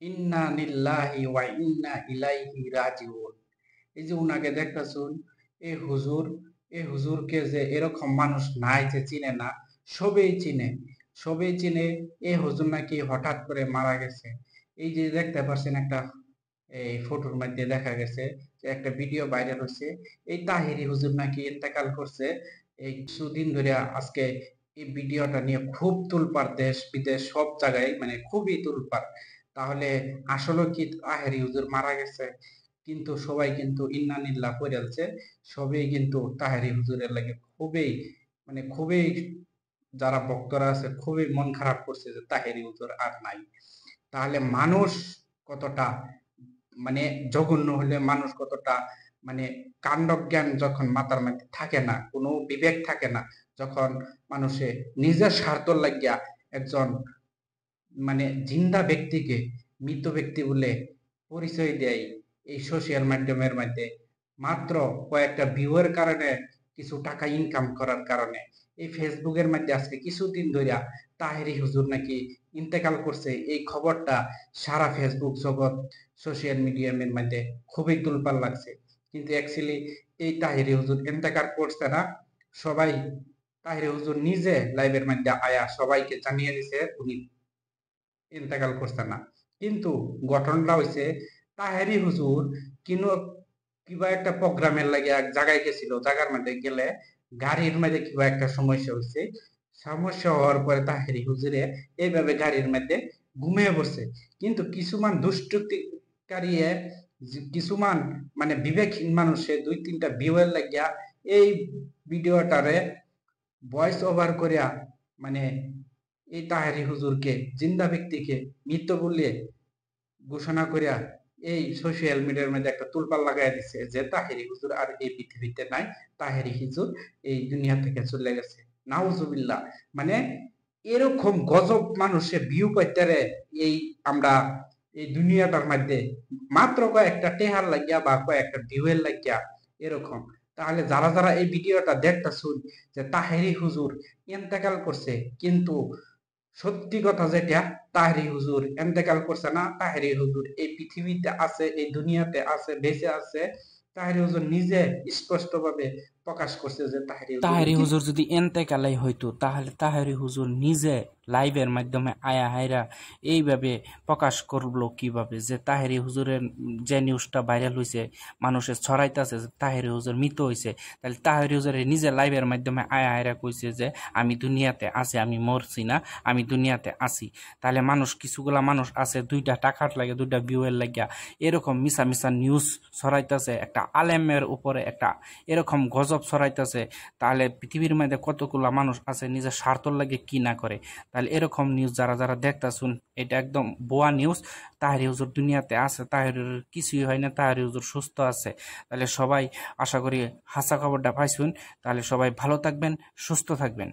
ইন্না লিল্লাহি ওয়া ইন্না ইলাইহি রাজিউন। এই যে উনাকে দেখতেছুন, এই হুজুর, এই হুজুরকে যে এরকম মানুষ নাই যে চিনে না, সবেই চিনে, সবেই চিনে। এই হুজুর নাকি হঠাৎ করে মারা গেছে। এই যে দেখতে পাচ্ছেন একটা, এই ফটোর মধ্যে দেখা গেছে যে একটা ভিডিও ভাইরাল হচ্ছে, এই তাহিরি হুজুর নাকি ইন্তেকাল করছে। এই কিছুদিন ধরে আজকে এই ভিডিওটা নিয়ে খুব তুলপাড়, দেশ বিদেশ সব জায়গায়, মানে খুবই তুলপাড়। তাহলে আসলে কি তাহেরি হুজুর মারা গেছে? কিন্তু সবাই কিন্তু ইন্না নিল্লাহ পড়েছে, সবাই কিন্তু তাহেরি হুজুরের লাগে খুবই, মানে খুবই, যারা ভক্তরা আছে খুবই মন খারাপ করছে যে তাহেরি হুজুর আর নাই। তাহলে মানুষ কতটা, মানে জঘন্য হলে মানুষ কতটা, মানে কাণ্ডজ্ঞান যখন মাথার মধ্যে থাকে না, কোনো বিবেক থাকে না, যখন মানুষে নিজের স্বার্থ লাগিয়া একজন, মানে জিন্দা ব্যক্তিকে মৃত ব্যক্তি বলে পরিচয় দেয় এই সোশ্যাল মাধ্যমের মধ্যে, মাত্র কয়েকটা ভিউয়ের কারণে, কিছু টাকা ইনকাম করার কারণে। এই ফেসবুকের মধ্যে আজকে কিছুদিন ধরিয়া তাহেরি হুজুর নাকি ইন্তেকাল করছে, এই খবরটা সারা ফেসবুক জগৎ, সোশ্যাল মিডিয়ামের মধ্যে খুবই তুলপার লাগছে। কিন্তু অ্যাকচুয়ালি এই তাহেরি হুজুর ইন্তেকাল করছে না, সবাই, তাহেরি হুজুর নিজে লাইভের মধ্যে আয়া সবাইকে জানিয়ে দিছে উনি ইন্তেকাল করছে না। কিন্তু ঘটনাটা হইছে, তাহেরি হুজুর কিনো কিবা একটা প্রোগ্রামের লাগে এক জায়গায় গেছিল, জায়গার মধ্যে গেলে গাড়ির মধ্যে কিবা একটা সমস্যা হয়েছে। সমস্যা হওয়ার পরে তাহেরি হুজুরে এইভাবে গাড়ির মধ্যে ঘুমিয়ে পড়ছে। কিন্তু কিছুমান দুষ্কৃতিকারী, কিছুমান মানে বিবেকহীন মানুষে দুই তিনটা ভিউয়ের লাগিয়া এই ভিডিওটারে ভয়েস ওভার করিয়া, মানে এই তাহেরি হুজুরকে, জিন্দা ব্যক্তিকে মৃত বলে ঘোষণা করিয়া এই সোশ্যাল মিডিয়ার মধ্যে একটা তুলপাল লাগাই দিছে যে তাহেরি হুজুর আর এই পৃথিবীতে নাই, তাহেরি হুজুর এই দুনিয়া থেকে চলে গেছে। নাউজুবিল্লাহ। মানে এরকম গজব মানুষে ভিউ পাইতারে, এই আমরা এই দুনিয়াটার মধ্যে মাত্র কয়েকটা টেহার লাগিয়া বা কয়েকটা ভিউয়ের লাগিয়া এরকম। তাহলে যারা যারা এই ভিডিওটা দেখতেছুন যে তাহেরি হুজুর ইন্তেকাল করছে, কিন্তু সত্যি কথা যেটা, তাহেরি হুজুর এন্তেকাল করছে না, তাহেরি হুজুর এই পৃথিবীতে আছে, এই দুনিয়াতে আছে, বেঁচে আছে। তাহেরি হুজুর নিজে স্পষ্ট ভাবে প্রকাশ করছে যে তাহেরি হুজুর তাহেরি হুজুর যদি এন্তেকালাই হইতো তাহলে তাহেরি হুজুর নিজে লাইভের মাধ্যমে আয়া হাইরা এইভাবে প্রকাশ করলো কিভাবে যে তাহেরি হুজুরের যে নিউজটা ভাইরাল হয়েছে, মানুষের ছড়াইতেছে যে তাহেরি হুজুর মৃত হয়েছে, তাহলে তাহেরি হুজুরের নিজে লাইভের মাধ্যমে আয়া হাইরা কইছে যে আমি দুনিয়াতে আছি, আমি মরছি না, আমি দুনিয়াতে আছি। তাহলে মানুষ, কিছুগুলা মানুষ আছে দুইটা টাকার লাগে, দুইটা ভিউয়ের লাগিয়া এরকম মিশা মিশা নিউজ ছড়াইতেছে, একটা আলেমের উপরে একটা এরকম গজব ছড়াইতেছে। তাহলে পৃথিবীর মধ্যে কতগুলা মানুষ আছে নিজের স্বার্থর লাগে কি না করে। তাহলে এরকম নিউজ যারা যারা দেখতাছুন, এটা একদম ভুয়া নিউজ। তাহেরি হুজুর দুনিয়াতে আছে, তাহের কিছুই হয় না, তাহেরি হুজুর সুস্থ আছে। তাহলে সবাই আশা করি হাসা খবরটা পাইছুন। তাহলে সবাই ভালো থাকবেন, সুস্থ থাকবেন।